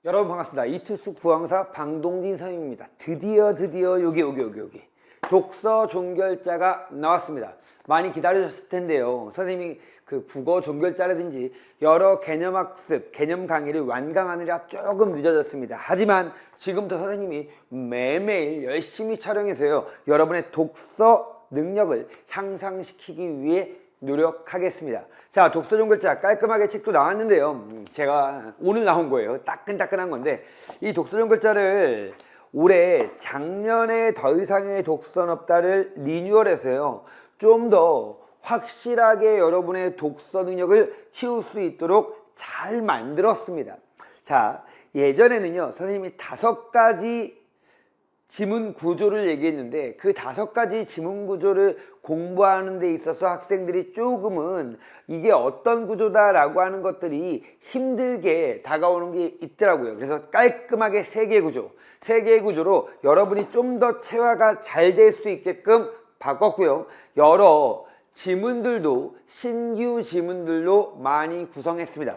여러분 반갑습니다. 이투스 구강사 방동진 선생님입니다. 드디어 여기 독서 종결자가 나왔습니다. 많이 기다리셨을 텐데요. 선생님이 그 국어 종결자라든지 여러 개념학습, 개념 강의를 완강하느라 조금 늦어졌습니다. 하지만 지금부터 선생님이 매일매일 열심히 촬영해서요, 여러분의 독서 능력을 향상시키기 위해 노력하겠습니다. 자, 독서 종결자 깔끔하게 책도 나왔는데요. 제가 오늘 나온 거예요. 따끈따끈한 건데, 이 독서 종결자를 올해 작년에 더 이상의 독서는 없다를 리뉴얼해서요, 좀 더 확실하게 여러분의 독서 능력을 키울 수 있도록 잘 만들었습니다. 자, 예전에는요, 선생님이 5가지 지문 구조를 얘기했는데, 그 5가지 지문 구조를 공부하는 데 있어서 학생들이 조금은 이게 어떤 구조다라고 하는 것들이 힘들게 다가오는 게 있더라고요. 그래서 깔끔하게 3개 구조, 3개의 구조로 여러분이 좀 더 체화가 잘 될 수 있게끔 바꿨고요. 여러 지문들도 신규 지문들로 많이 구성했습니다.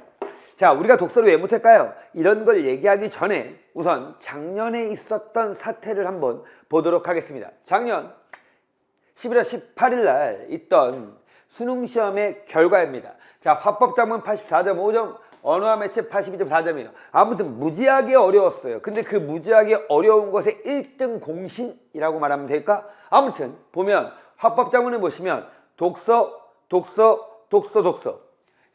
자, 우리가 독서를 왜 못할까요? 이런 걸 얘기하기 전에 우선 작년에 있었던 사태를 한번 보도록 하겠습니다. 작년 11월 18일 날 있던 수능시험의 결과입니다. 자, 화법작문 84.5점, 언어와 매체 82.4점이에요. 아무튼 무지하게 어려웠어요. 근데 그 무지하게 어려운 것의 1등 공신이라고 말하면 될까? 아무튼 보면 화법작문을 보시면 독서,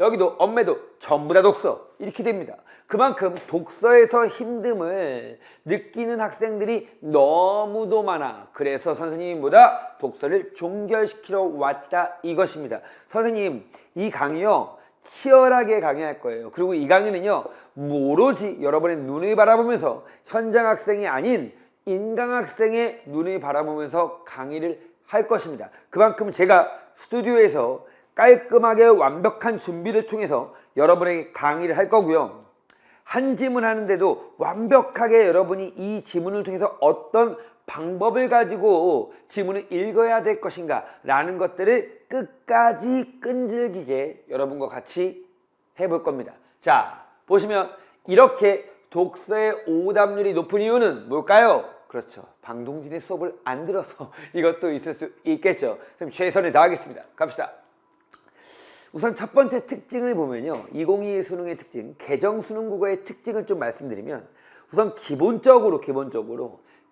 여기도 엄매도 전부 다 독서 이렇게 됩니다. 그만큼 독서에서 힘듦을 느끼는 학생들이 너무도 많아. 그래서 선생님보다 독서를 종결시키러 왔다 이것입니다. 선생님, 이 강의요 치열하게 강의할 거예요. 그리고 이 강의는요 오로지 여러분의 눈을 바라보면서 현장 학생이 아닌 인강 학생의 눈을 바라보면서 강의를 할 것입니다. 그만큼 제가 스튜디오에서 깔끔하게 완벽한 준비를 통해서 여러분에게 강의를 할 거고요. 한 지문 하는데도 완벽하게 여러분이 이 지문을 통해서 어떤 방법을 가지고 지문을 읽어야 될 것인가 라는 것들을 끝까지 끈질기게 여러분과 같이 해볼 겁니다. 자, 보시면 이렇게 독서의 오답률이 높은 이유는 뭘까요? 그렇죠. 방동진의 수업을 안 들어서 이것도 있을 수 있겠죠. 선생님 최선을 다하겠습니다. 갑시다. 우선 첫 번째 특징을 보면요, 2022 수능의 특징, 개정 수능 국어의 특징을 좀 말씀드리면, 우선 기본적으로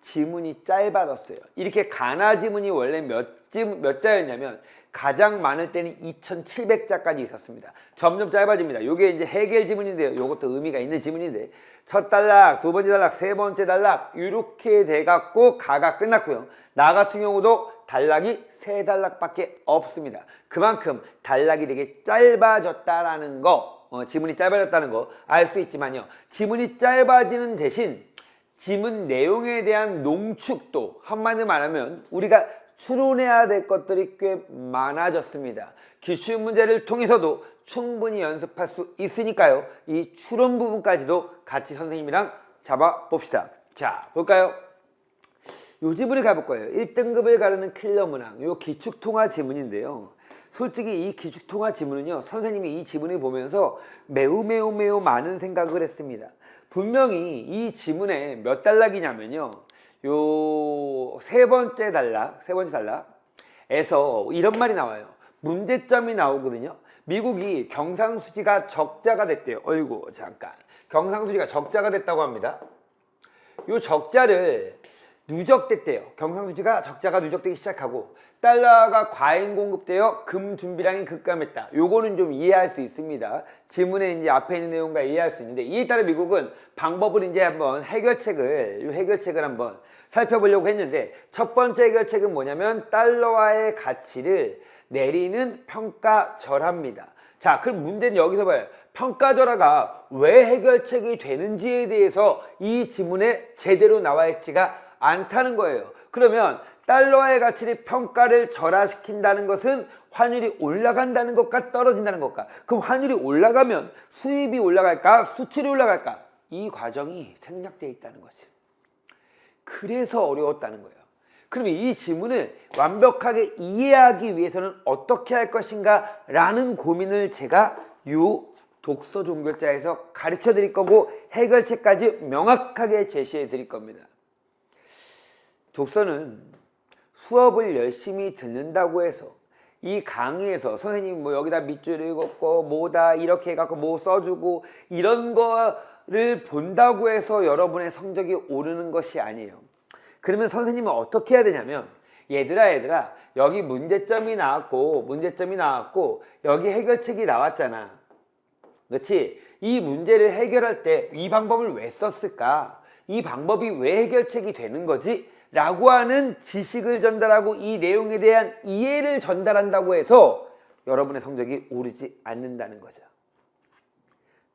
지문이 짧아졌어요. 이렇게 가나 지문이 원래 몇 자였냐면 가장 많을 때는 2700자까지 있었습니다. 점점 짧아집니다. 이게 이제 해겔 지문인데요. 이것도 의미가 있는 지문인데, 첫 단락, 두 번째 단락, 세 번째 단락 이렇게 돼갖고 가가 끝났고요. 나 같은 경우도 단락이 3단락밖에 없습니다. 그만큼 단락이 되게 짧아졌다라는 거, 지문이 짧아졌다는 거 알 수 있지만요, 지문이 짧아지는 대신 지문 내용에 대한 농축도, 한마디로 말하면 우리가 추론해야 될 것들이 꽤 많아졌습니다. 기출 문제를 통해서도 충분히 연습할 수 있으니까요, 이 추론 부분까지도 같이 선생님이랑 잡아봅시다. 자, 볼까요? 요 지문을 가볼 거예요. 1등급을 가르는 킬러 문항, 요 기축통화 지문인데요. 솔직히 이 기축통화 지문은요, 선생님이 이 지문을 보면서 매우 많은 생각을 했습니다. 분명히 이 지문에 몇 단락이냐면요, 요 세 번째 단락에서 이런 말이 나와요. 문제점이 나오거든요. 미국이 경상수지가 적자가 됐대요. 어이구, 잠깐. 경상수지가 적자가 됐다고 합니다. 요 적자를 누적됐대요. 경상수지가 적자가 누적되기 시작하고 달러가 과잉 공급되어 금 준비량이 급감했다. 요거는 좀 이해할 수 있습니다. 지문에 이제 앞에 있는 내용과 이해할 수 있는데, 이에 따라 미국은 방법을 이제 한번 해결책을 한번 살펴보려고 했는데, 첫 번째 해결책은 뭐냐면 달러화의 가치를 내리는 평가절하입니다. 자, 그럼 문제는 여기서 봐요. 평가절하가 왜 해결책이 되는지에 대해서 이 지문에 제대로 나와 있지가 않다는 거예요. 그러면 달러의 가치를 평가를 절하시킨다는 것은 환율이 올라간다는 것과 떨어진다는 것과, 그럼 환율이 올라가면 수입이 올라갈까 수출이 올라갈까, 이 과정이 생략되어 있다는 거지. 그래서 어려웠다는 거예요. 그러면 이 지문을 완벽하게 이해하기 위해서는 어떻게 할 것인가 라는 고민을 제가 요 독서 종결자에서 가르쳐 드릴 거고 해결책까지 명확하게 제시해 드릴 겁니다. 독서는 수업을 열심히 듣는다고 해서 이 강의에서 선생님이 뭐 여기다 밑줄 읽었고 뭐다 이렇게 해갖고 뭐 써주고 이런 거를 본다고 해서 여러분의 성적이 오르는 것이 아니에요. 그러면 선생님은 어떻게 해야 되냐면 얘들아 여기 문제점이 나왔고 여기 해결책이 나왔잖아. 그렇지? 이 문제를 해결할 때 이 방법을 왜 썼을까? 이 방법이 왜 해결책이 되는 거지? 라고 하는 지식을 전달하고 이 내용에 대한 이해를 전달한다고 해서 여러분의 성적이 오르지 않는다는 거죠.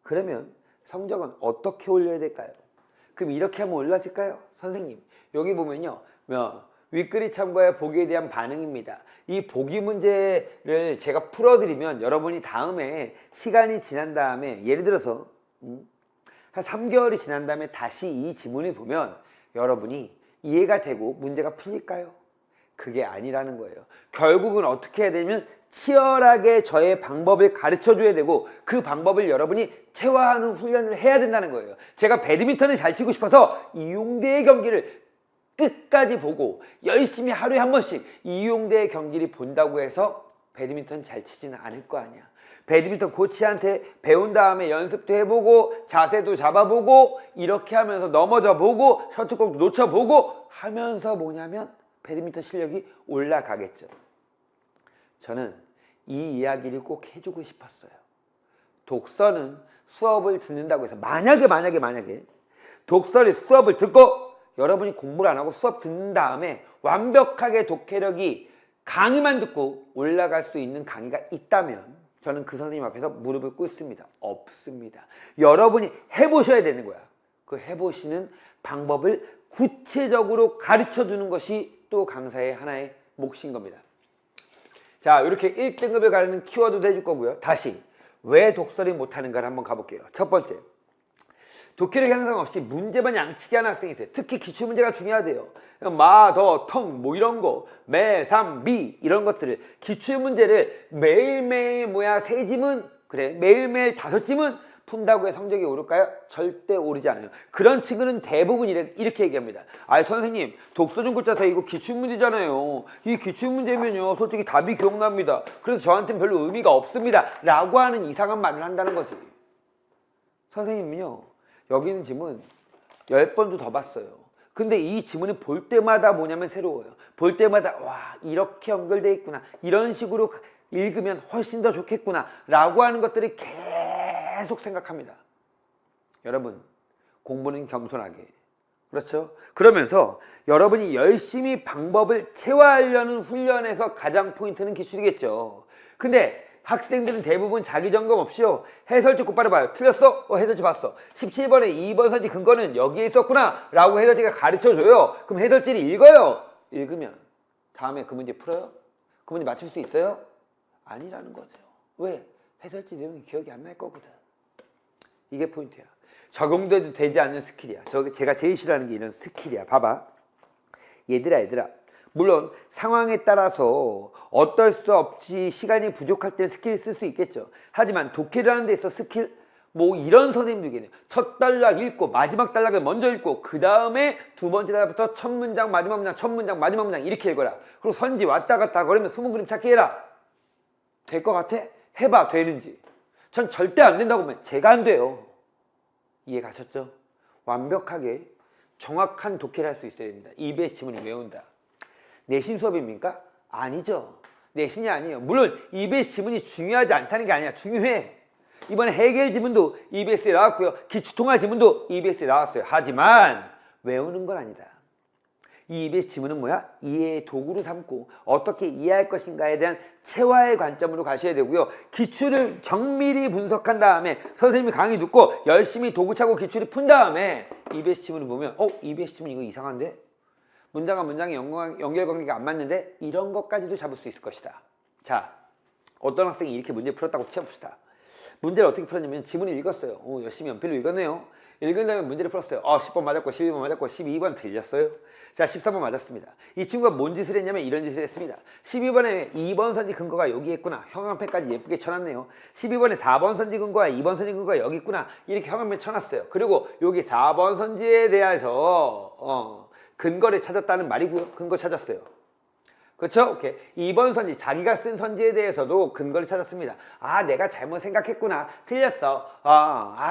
그러면 성적은 어떻게 올려야 될까요? 그럼 이렇게 하면 올라질까요? 선생님 여기 보면요 윗글이 참고해 보기에 대한 반응입니다. 이 보기 문제를 제가 풀어드리면 여러분이 다음에 시간이 지난 다음에 예를 들어서 한 3개월이 지난 다음에 다시 이 지문을 보면 여러분이 이해가 되고 문제가 풀릴까요? 그게 아니라는 거예요. 결국은 어떻게 해야 되냐면 치열하게 저의 방법을 가르쳐 줘야 되고 그 방법을 여러분이 체화하는 훈련을 해야 된다는 거예요. 제가 배드민턴을 잘 치고 싶어서 이용대의 경기를 끝까지 보고 열심히 하루에 한 번씩 이용대의 경기를 본다고 해서 배드민턴 잘 치지는 않을 거 아니야. 배드민턴 코치한테 배운 다음에 연습도 해보고 자세도 잡아보고 이렇게 하면서 넘어져 보고 셔틀콕도 놓쳐보고 하면서 뭐냐면 배드민턴 실력이 올라가겠죠. 저는 이 이야기를 꼭 해주고 싶었어요. 독서는 수업을 듣는다고 해서 만약에 독서를 수업을 듣고 여러분이 공부를 안 하고 수업 듣는 다음에 완벽하게 독해력이 강의만 듣고 올라갈 수 있는 강의가 있다면 저는 그 선생님 앞에서 무릎을 꿇습니다. 없습니다. 여러분이 해보셔야 되는 거야. 그 해보시는 방법을 구체적으로 가르쳐주는 것이 또 강사의 하나의 몫인 겁니다. 자, 이렇게 1등급을 가르는 키워드도 해줄 거고요. 다시 왜 독서를 못하는가를 한번 가볼게요. 첫 번째, 독해력 향상 없이 문제만 양치기 하는 학생이 있어요. 특히 기출문제가 중요하대요. 마, 더, 텅 뭐 이런 거, 매, 삼, 미 이런 것들을 기출문제를 매일매일 세 지문 그래 매일매일 5지문 푼다고 해서 성적이 오를까요? 절대 오르지 않아요. 그런 친구는 대부분 이렇게 얘기합니다. 아 선생님 독서 중급자 다 이거 기출문제잖아요. 이 기출문제면요 솔직히 답이 기억납니다. 그래서 저한테는 별로 의미가 없습니다. 라고 하는 이상한 말을 한다는 거지. 선생님은요 여기 있는 지문 10번도 더 봤어요. 근데 이 지문을 볼 때마다 뭐냐면 새로워요. 볼 때마다 와 이렇게 연결되어 있구나. 이런 식으로 읽으면 훨씬 더 좋겠구나. 라고 하는 것들을 계속 생각합니다. 여러분 공부는 겸손하게. 그렇죠? 그러면서 여러분이 열심히 방법을 체화하려는 훈련에서 가장 포인트는 기출이겠죠. 근데 학생들은 대부분 자기 점검 없이요. 해설지 곧바로 봐요. 틀렸어? 해설지 봤어. 17번에 2번 선지 근거는 여기에 있었구나 라고 해설지가 가르쳐줘요. 그럼 해설지를 읽어요. 읽으면 다음에 그 문제 풀어요? 그 문제 맞출 수 있어요? 아니라는 거죠. 왜? 해설지 내용이 기억이 안 날 거거든. 이게 포인트야. 적용돼도 되지 않는 스킬이야. 제가 제일 싫어하는 게 이런 스킬이야. 봐봐. 얘들아. 물론 상황에 따라서 어떨 수 없이 시간이 부족할 때 스킬을 쓸 수 있겠죠. 하지만 독해를 하는 데 있어 스킬? 뭐 이런 선생님도 계세요. 첫 단락 읽고 마지막 단락을 먼저 읽고 그 다음에 두 번째 단락부터 첫 문장 마지막 문장 첫 문장 마지막 문장 이렇게 읽어라. 그리고 선지 왔다 갔다 그러면 숨은 그림 찾기 해라. 될 것 같아? 해봐 되는지. 전 절대 안 된다고 하면 제가 안 돼요. 이해 가셨죠? 완벽하게 정확한 독해를 할 수 있어야 됩니다. EBS 지문을 외운다. 내신 수업입니까? 아니죠. 내신이 아니에요. 물론 EBS 지문이 중요하지 않다는 게 아니야. 중요해. 이번에 해겔 지문도 EBS에 나왔고요. 기초통화 지문도 EBS에 나왔어요. 하지만 외우는 건 아니다. 이 EBS 지문은 뭐야? 이해의 도구로 삼고 어떻게 이해할 것인가에 대한 체화의 관점으로 가셔야 되고요. 기출을 정밀히 분석한 다음에 선생님이 강의 듣고 열심히 도구 차고 기출을 푼 다음에 EBS 지문을 보면 EBS 지문 이거 이상한데? 문장과 문장의 연결관계가 안 맞는데? 이런 것까지도 잡을 수 있을 것이다. 자, 어떤 학생이 이렇게 문제 풀었다고 치워봅시다. 문제를 어떻게 풀었냐면 지문을 읽었어요. 열심히 연필로 읽었네요. 읽은 다음에 문제를 풀었어요. 10번 맞았고 12번 맞았고 12번 틀렸어요. 자, 13번 맞았습니다. 이 친구가 뭔 짓을 했냐면 이런 짓을 했습니다. 12번에 2번 선지 근거가 여기 있구나. 형광펜까지 예쁘게 쳐놨네요. 12번에 4번 선지 근거와 2번 선지 근거가 여기 있구나. 이렇게 형광펜 쳐놨어요. 그리고 여기 4번 선지에 대해서 근거를 찾았다는 말이고요. 근거 찾았어요. 그렇죠? 오케이. 2번 선지, 자기가 쓴 선지에 대해서도 근거를 찾았습니다. 내가 잘못 생각했구나. 틀렸어.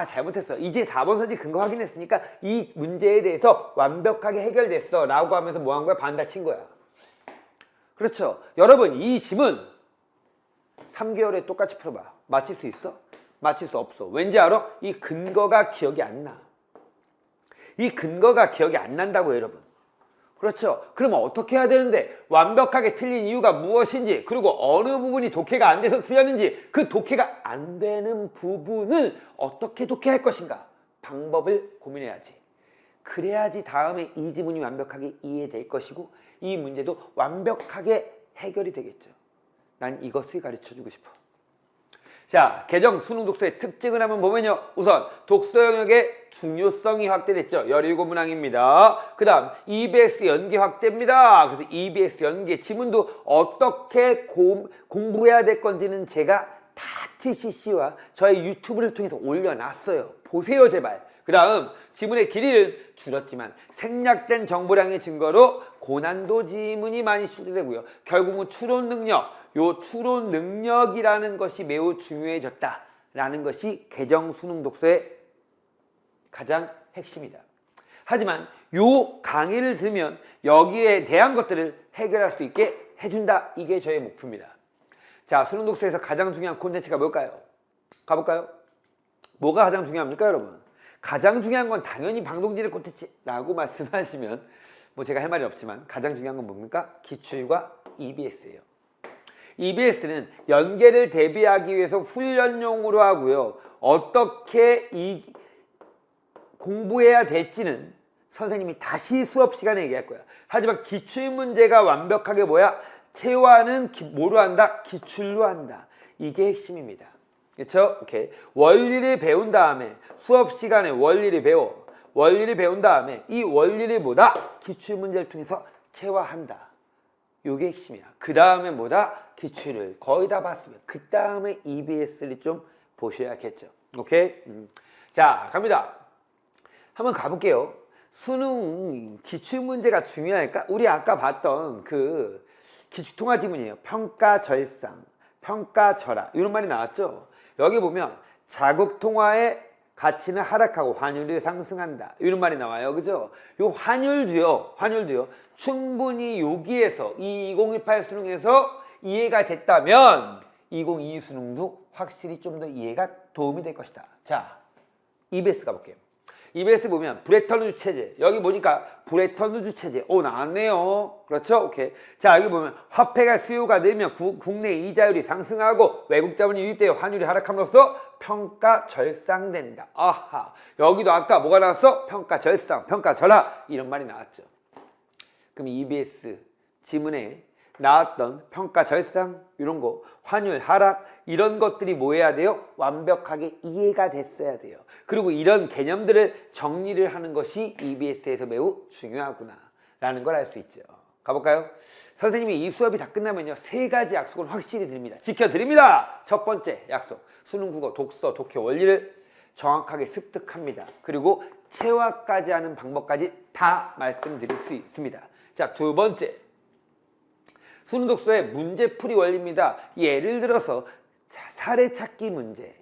잘못했어. 이제 4번 선지 근거 확인했으니까 이 문제에 대해서 완벽하게 해결됐어. 라고 하면서 뭐 한 거야? 반달친 거야. 그렇죠? 여러분, 이 지문 3개월에 똑같이 풀어봐. 맞힐 수 있어? 맞힐 수 없어. 왠지 알아? 이 근거가 기억이 안 나. 이 근거가 기억이 안 난다고, 여러분. 그렇죠. 그러면 어떻게 해야 되는데 완벽하게 틀린 이유가 무엇인지, 그리고 어느 부분이 독해가 안 돼서 틀렸는지, 그 독해가 안 되는 부분을 어떻게 독해할 것인가 방법을 고민해야지. 그래야지 다음에 이 지문이 완벽하게 이해될 것이고 이 문제도 완벽하게 해결이 되겠죠. 난 이것을 가르쳐주고 싶어. 자, 개정 수능 독서의 특징을 한번 보면요. 우선 독서 영역의 중요성이 확대됐죠. 17문항입니다. 그 다음 EBS 연계 확대입니다. 그래서 EBS 연계 지문도 어떻게 공부해야 될 건지는 제가 다 TCC와 저의 유튜브를 통해서 올려놨어요. 보세요, 제발. 그 다음 지문의 길이를 줄였지만 생략된 정보량의 증거로 고난도 지문이 많이 출제되고요. 결국은 추론 능력, 요 추론 능력이라는 것이 매우 중요해졌다라는 것이 개정 수능 독서의 가장 핵심이다. 하지만 요 강의를 들으면 여기에 대한 것들을 해결할 수 있게 해준다. 이게 저의 목표입니다. 자, 수능 독서에서 가장 중요한 콘텐츠가 뭘까요? 가볼까요? 뭐가 가장 중요합니까, 여러분? 가장 중요한 건 당연히 방동진의 콘텐츠라고 말씀하시면 뭐 제가 할 말이 없지만 가장 중요한 건 뭡니까? 기출과 EBS예요. EBS는 연계를 대비하기 위해서 훈련용으로 하고요. 어떻게 공부해야 될지는 선생님이 다시 수업 시간에 얘기할 거야. 하지만 기출문제가 완벽하게 체화는 뭐로 한다? 기출로 한다. 이게 핵심입니다. 그렇죠? 오케이. 원리를 배운 다음에 수업 시간에 원리를 배운 다음에 이 원리를 기출문제를 통해서 체화한다. 요게 핵심이야. 그 다음에 기출을 거의 다 봤으면 그 다음에 EBS를 좀 보셔야겠죠. 오케이? 자, 갑니다. 한번 가볼게요. 수능 기출문제가 중요할까? 우리 아까 봤던 그 기출통화 지문이에요. 평가절상, 평가절하 이런 말이 나왔죠. 여기 보면 자국통화의 가치는 하락하고 환율이 상승한다 이런 말이 나와요. 그죠? 요 환율도요 충분히 여기에서 이 2018 수능에서 이해가 됐다면 2022 수능도 확실히 좀 더 이해가 도움이 될 것이다. 자, EBS 가볼게요. EBS 보면 브레턴 우주 체제, 여기 보니까 브레턴 우주 체제 나왔네요. 그렇죠? 오케이. 자, 여기 보면 화폐가 수요가 늘면 국내 이자율이 상승하고 외국 자본이 유입되어 환율이 하락함으로써 평가 절상된다. 아하. 여기도 아까 뭐가 나왔어? 평가 절상, 평가 절하 이런 말이 나왔죠. 그럼 EBS 지문에 나왔던 평가 절상 이런 거, 환율 하락 이런 것들이 뭐 해야 돼요? 완벽하게 이해가 됐어야 돼요. 그리고 이런 개념들을 정리를 하는 것이 EBS에서 매우 중요하구나 라는 걸 알 수 있죠. 가볼까요? 선생님이 이 수업이 다 끝나면요 3가지 약속을 확실히 드립니다. 지켜드립니다. 첫 번째 약속, 수능 국어 독서 독해 원리를 정확하게 습득합니다. 그리고 체화까지 하는 방법까지 다 말씀드릴 수 있습니다. 자, 두 번째, 수능 독서의 문제풀이 원리입니다. 예를 들어서 사례 찾기 문제,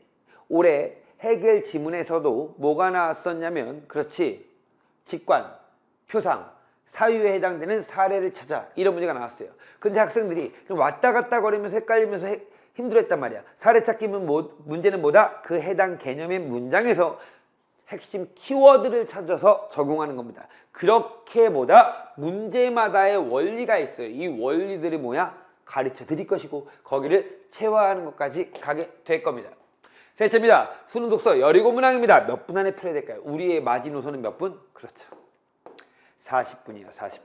올해 해결 지문에서도 뭐가 나왔었냐면, 그렇지, 직관, 표상, 사유에 해당되는 사례를 찾아 이런 문제가 나왔어요. 근데 학생들이 왔다 갔다 거리면서 헷갈리면서 힘들었단 말이야. 사례 찾기 문제는 그 해당 개념의 문장에서 핵심 키워드를 찾아서 적용하는 겁니다. 그렇게 문제마다의 원리가 있어요. 이 원리들이 가르쳐 드릴 것이고 거기를 체화하는 것까지 가게 될 겁니다. 셋째입니다. 수능 독서 17문항입니다. 몇 분 안에 풀어야 될까요? 우리의 마지노선은 몇 분? 그렇죠. 40분이요. 40분.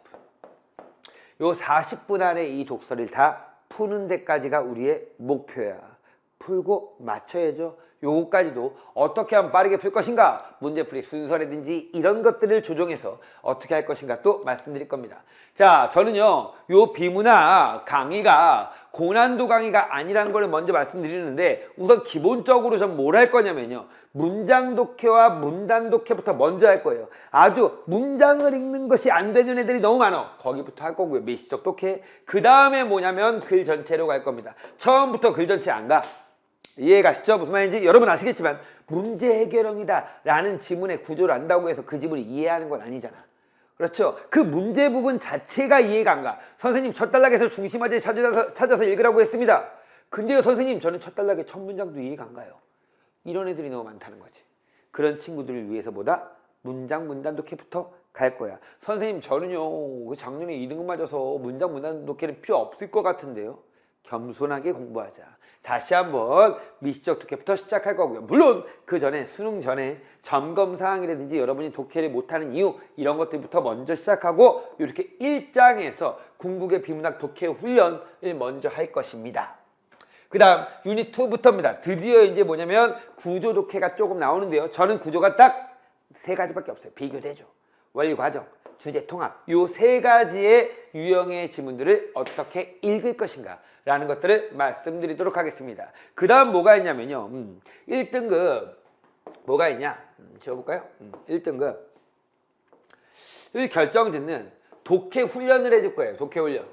요 40분 안에 이 독서를 다 푸는 데까지가 우리의 목표야. 풀고 맞춰야죠. 요거까지도 어떻게 하면 빠르게 풀 것인가, 문제풀이 순서라든지 이런 것들을 조정해서 어떻게 할 것인가 또 말씀드릴 겁니다. 자, 저는요 요 비문학 강의가 고난도 강의가 아니라는 걸 먼저 말씀드리는데, 우선 기본적으로 전 뭘 할 거냐면요, 문장 독해와 문단 독해부터 먼저 할 거예요. 아주 문장을 읽는 것이 안 되는 애들이 너무 많아. 거기부터 할 거고요. 미시적 독해. 그 다음에 뭐냐면 글 전체로 갈 겁니다. 처음부터 글 전체 안 가. 이해가시죠? 무슨 말인지 여러분 아시겠지만, 문제 해결형이다 라는 지문의 구조를 안다고 해서 그 지문을 이해하는 건 아니잖아. 그렇죠? 그 문제 부분 자체가 이해가 안 가. 선생님 첫 단락에서 중심화제 찾아서 읽으라고 했습니다. 근데요 선생님, 저는 첫 단락의 첫 문장도 이해가 안 가요. 이런 애들이 너무 많다는 거지. 그런 친구들을 위해서 보다 문장 문단 독해부터 갈 거야. 선생님 저는요 작년에 2등급 맞아서 문장 문단 독해는 필요 없을 것 같은데요. 겸손하게 공부하자. 다시 한번 미시적 독해부터 시작할 거고요. 물론 그 전에 수능 전에 점검사항이라든지 여러분이 독해를 못하는 이유 이런 것들부터 먼저 시작하고, 이렇게 1장에서 궁극의 비문학 독해 훈련을 먼저 할 것입니다. 그 다음 유닛 2부터입니다. 드디어 이제 뭐냐면 구조 독해가 조금 나오는데요. 저는 구조가 딱 3가지밖에 없어요. 비교대조, 원리과정, 주제 통합, 요 3가지의 유형의 지문들을 어떻게 읽을 것인가 라는 것들을 말씀드리도록 하겠습니다. 그 다음 뭐가 있냐면요, 1등급 뭐가 있냐, 지워볼까요? 1등급 을 결정짓는 독해 훈련을 해줄 거예요. 독해 훈련.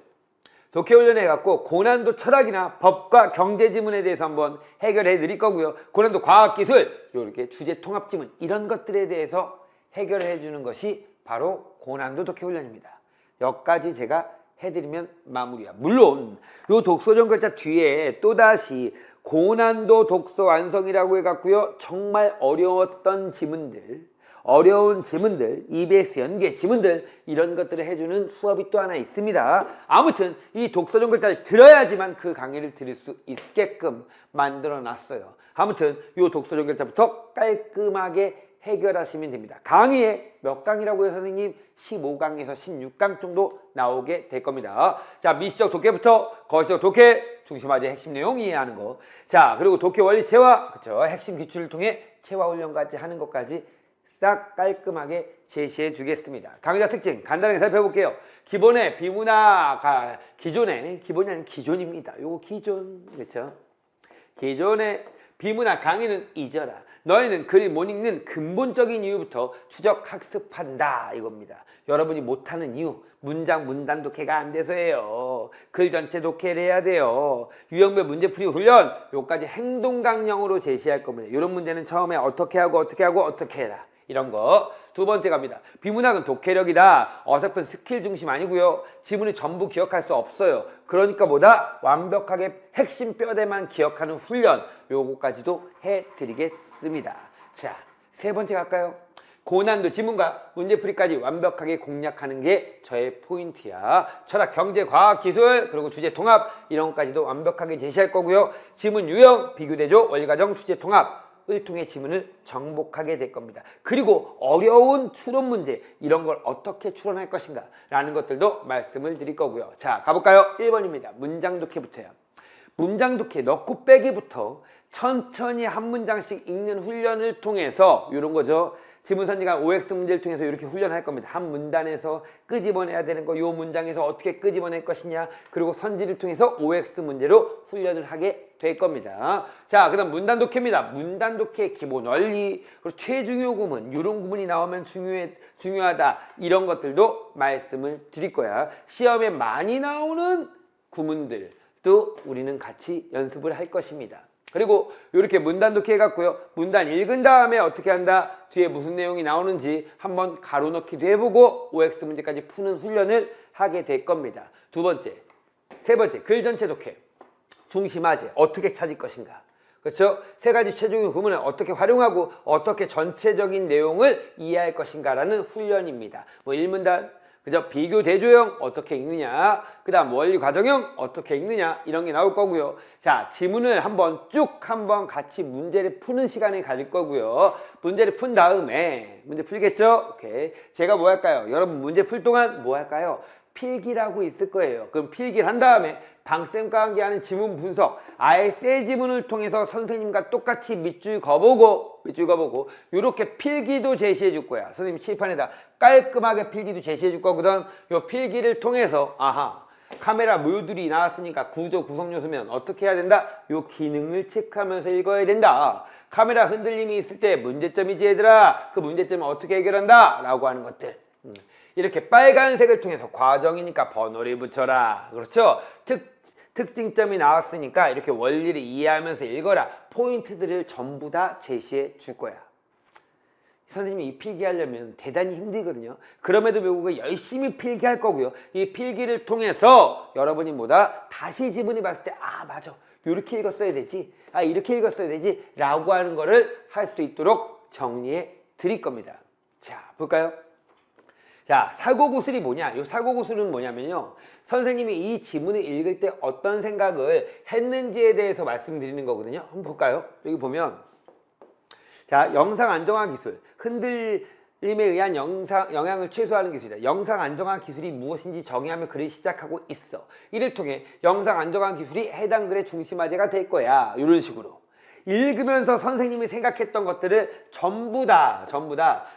독해 훈련 해갖고 고난도 철학이나 법과 경제 지문에 대해서 한번 해결해 드릴 거고요. 고난도 과학기술, 이렇게 주제 통합 지문 이런 것들에 대해서 해결해 주는 것이 바로 고난도 독해 훈련입니다. 여기까지 제가 해드리면 마무리야. 물론 요 독서전 글자 뒤에 또다시 고난도 독서 완성이라고 해갖고요, 정말 어려웠던 지문들, 어려운 지문들, EBS 연계 지문들 이런 것들을 해주는 수업이 또 하나 있습니다. 아무튼 이 독서전 글자를 들어야지만 그 강의를 들을 수 있게끔 만들어 놨어요. 아무튼 이 독서전 글자부터 깔끔하게 해결하시면 됩니다. 강의에 몇 강이라고 해요 선생님? 15강에서 16강 정도 나오게 될 겁니다. 자, 미시적 독해부터 거시적 독해, 중심화제 핵심 내용 이해하는 거. 자, 그리고 독해 원리 체화, 그쵸? 핵심 기출을 통해 체화 훈련까지 하는 것까지 싹 깔끔하게 제시해 주겠습니다. 강의자 특징 간단하게 살펴볼게요. 기본의 비문학, 기존의, 기본이 아닌 기존입니다. 요거 기존, 그렇죠? 기존의 비문학 강의는 잊어라. 너희는 글을 못 읽는 근본적인 이유부터 추적 학습한다 이겁니다. 여러분이 못하는 이유, 문장 문단 독해가 안 돼서예요. 글 전체 독해를 해야 돼요. 유형별 문제풀이 훈련, 요까지 행동 강령으로 제시할 겁니다. 이런 문제는 처음에 어떻게 하고 어떻게 하고 어떻게 해라, 이런 거. 두 번째 갑니다. 비문학은 독해력이다. 어설픈 스킬 중심 아니고요. 지문을 전부 기억할 수 없어요. 그러니까 보다 완벽하게 핵심 뼈대만 기억하는 훈련, 요거까지도 해드리겠습니다. 자, 세 번째 갈까요? 고난도 지문과 문제풀이까지 완벽하게 공략하는 게 저의 포인트야. 철학, 경제, 과학, 기술, 그리고 주제 통합 이런 것까지도 완벽하게 제시할 거고요. 지문 유형, 비교대조, 원리과정, 주제 통합 을 통해 지문을 정복하게 될 겁니다. 그리고 어려운 추론 문제 이런 걸 어떻게 추론할 것인가 라는 것들도 말씀을 드릴 거고요. 자, 가볼까요? 1번입니다. 문장 독해부터요. 문장 독해 넣고 빼기부터 천천히 한 문장씩 읽는 훈련을 통해서 이런 거죠. 지문선지관 OX 문제를 통해서 이렇게 훈련할 겁니다. 한 문단에서 끄집어내야 되는 거, 요 문장에서 어떻게 끄집어낼 것이냐, 그리고 선지를 통해서 OX 문제로 훈련을 하게 될 겁니다. 자, 그 다음 문단 독해입니다. 문단 독해 기본 원리, 그리고 최중요 구문, 이런 구문이 나오면 중요하다, 이런 것들도 말씀을 드릴 거야. 시험에 많이 나오는 구문들도 우리는 같이 연습을 할 것입니다. 그리고 이렇게 문단 독해 해갖고요, 문단 읽은 다음에 어떻게 한다, 뒤에 무슨 내용이 나오는지 한번 가로 넣기도 해보고 OX 문제까지 푸는 훈련을 하게 될 겁니다. 두 번째, 세 번째, 글 전체 독해. 중심화제 어떻게 찾을 것인가, 그렇죠? 세 가지 최종의 구문을 어떻게 활용하고 어떻게 전체적인 내용을 이해할 것인가라는 훈련입니다. 뭐 1문단, 그죠? 비교 대조형 어떻게 읽느냐, 그 다음 원리 과정형 어떻게 읽느냐, 이런 게 나올 거고요. 자, 지문을 한번 같이 문제를 푸는 시간을 가질 거고요. 문제를 푼 다음에 문제 풀겠죠? 오케이. 제가 뭐 할까요? 여러분 문제 풀 동안 뭐 할까요? 필기라고 있을 거예요. 그럼 필기를 한 다음에 방쌤과 함께하는 지문 분석, 아예 새 지문을 통해서 선생님과 똑같이 밑줄 그어보고 이렇게 필기도 제시해 줄 거야. 선생님 칠판에다 깔끔하게 필기도 제시해 줄 거거든. 요 필기를 통해서 카메라 모듈이 나왔으니까 구조 구성 요소면 어떻게 해야 된다? 요 기능을 체크하면서 읽어야 된다. 카메라 흔들림이 있을 때 문제점이지 얘들아. 그 문제점을 어떻게 해결한다? 라고 하는 것들. 이렇게 빨간색을 통해서 과정이니까 번호를 붙여라. 그렇죠? 특징점이 나왔으니까 이렇게 원리를 이해하면서 읽어라. 포인트들을 전부 다 제시해 줄 거야. 선생님이 이 필기하려면 대단히 힘들거든요. 그럼에도 불구하고 열심히 필기할 거고요. 이 필기를 통해서 여러분이 다시 지문이 봤을 때 맞아. 이렇게 읽었어야 되지. 이렇게 읽었어야 되지. 라고 하는 거를 할 수 있도록 정리해 드릴 겁니다. 자, 볼까요? 자, 사고구슬이 뭐냐? 이 사고구슬은 뭐냐면요. 선생님이 이 지문을 읽을 때 어떤 생각을 했는지에 대해서 말씀드리는 거거든요. 한번 볼까요? 여기 보면 자, 영상 안정화 기술. 흔들림에 의한 영향을 최소화하는 기술이다. 영상 안정화 기술이 무엇인지 정의하며 글을 시작하고 있어. 이를 통해 영상 안정화 기술이 해당 글의 중심 화제가 될 거야. 이런 식으로. 읽으면서 선생님이 생각했던 것들을 전부 다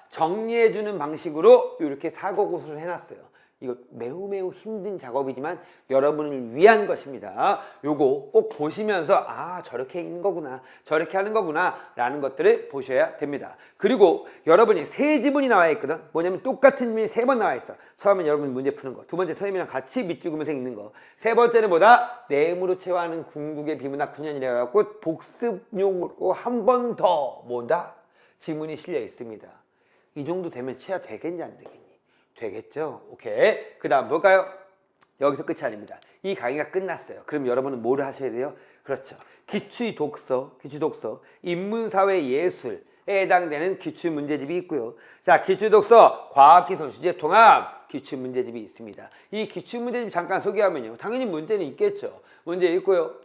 정리해주는 방식으로 이렇게 사고구슬을 해놨어요. 이거 매우 힘든 작업이지만 여러분을 위한 것입니다. 요거 꼭 보시면서 저렇게 읽는 거구나, 저렇게 하는 거구나 라는 것들을 보셔야 됩니다. 그리고 여러분이 세 지문이 나와 있거든. 뭐냐면 똑같은 지문이 3번 나와 있어. 처음엔 여러분 문제 푸는 거, 두 번째 선생님이랑 같이 밑줄그면서 읽는 거, 세 번째는 내음으로 체화하는 궁극의 비문학 9년이라 해갖고 복습용으로 한 번 더 지문이 실려 있습니다. 이 정도 되면 체화 되겠니 안 되겠니? 되겠죠? 오케이. 그 다음 볼까요? 여기서 끝이 아닙니다. 이 강의가 끝났어요. 그럼 여러분은 뭐를 하셔야 돼요? 그렇죠. 기출독서, 인문사회 예술에 해당되는 기출문제집이 있고요. 자, 기출독서, 과학기술 주제 통합 기출문제집이 있습니다. 이 기출문제집 잠깐 소개하면요. 당연히 문제는 있겠죠. 문제 있고요.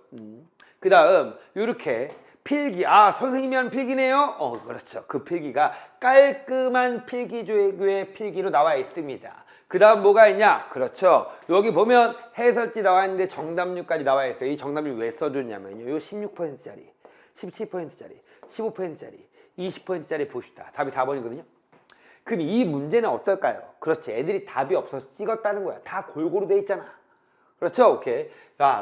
그 다음 이렇게 필기, 선생님이 하는 필기네요? 그렇죠. 그 필기가 깔끔한 필기조의 필기로 나와 있습니다. 그 다음 뭐가 있냐? 그렇죠. 여기 보면 해설지 나와 있는데 정답률까지 나와 있어요. 이 정답률 왜 써줬냐면요. 요 16%짜리, 17%짜리, 15%짜리, 20%짜리 봅시다. 답이 4번이거든요. 그럼 이 문제는 어떨까요? 그렇지. 애들이 답이 없어서 찍었다는 거야. 다 골고루 돼 있잖아. 그렇죠? 오케이.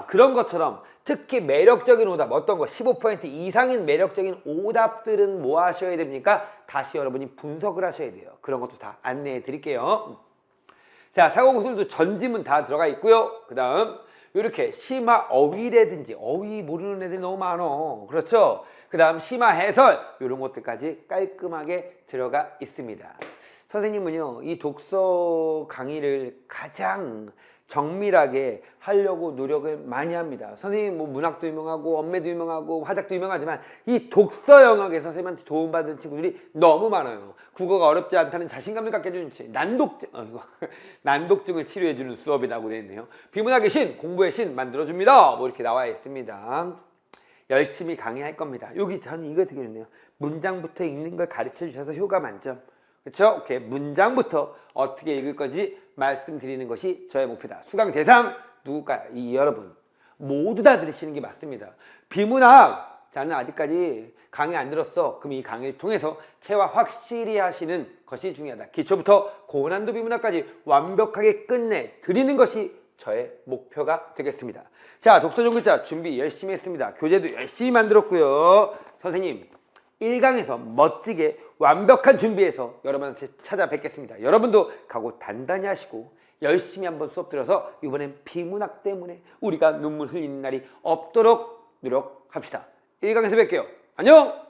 그런 것처럼 특히 매력적인 오답, 어떤 거 15% 이상인 매력적인 오답들은 뭐 하셔야 됩니까? 다시 여러분이 분석을 하셔야 돼요. 그런 것도 다 안내해 드릴게요. 자, 사고구슬도 전지문 다 들어가 있고요. 그 다음 이렇게 심화 어휘라든지 어휘 모르는 애들이 너무 많어. 그렇죠? 그 다음 심화 해설 이런 것들까지 깔끔하게 들어가 있습니다. 선생님은요, 이 독서 강의를 가장 정밀하게 하려고 노력을 많이 합니다. 선생님 문학도 유명하고 언매도 유명하고 화작도 유명하지만 이 독서 영역에서 선생님한테 도움받은 친구들이 너무 많아요. 국어가 어렵지 않다는 자신감을 갖게 해주는 난독증을 치료해주는 수업이라고 되어 있네요. 비문학의 신, 공부의 신 만들어줍니다. 이렇게 나와 있습니다. 열심히 강의할 겁니다. 여기 저는 이거 되게 좋네요. 문장부터 읽는 걸 가르쳐 주셔서 효과 만점. 그렇죠? 오케이. 문장부터 어떻게 읽을 건지 말씀드리는 것이 저의 목표다. 수강 대상 누굴까요? 여러분 모두 다 들으시는 게 맞습니다. 비문학 저는 아직까지 강의 안 들었어. 그럼 이 강의를 통해서 체화 확실히 하시는 것이 중요하다. 기초부터 고난도 비문학까지 완벽하게 끝내 드리는 것이 저의 목표가 되겠습니다. 자, 독서종글자 준비 열심히 했습니다. 교재도 열심히 만들었고요. 선생님 1강에서 멋지게 완벽한 준비해서 여러분한테 찾아뵙겠습니다. 여러분도 각오 단단히 하시고 열심히 한번 수업 들어서 이번엔 비문학 때문에 우리가 눈물 흘리는 날이 없도록 노력합시다. 1강에서 뵐게요. 안녕!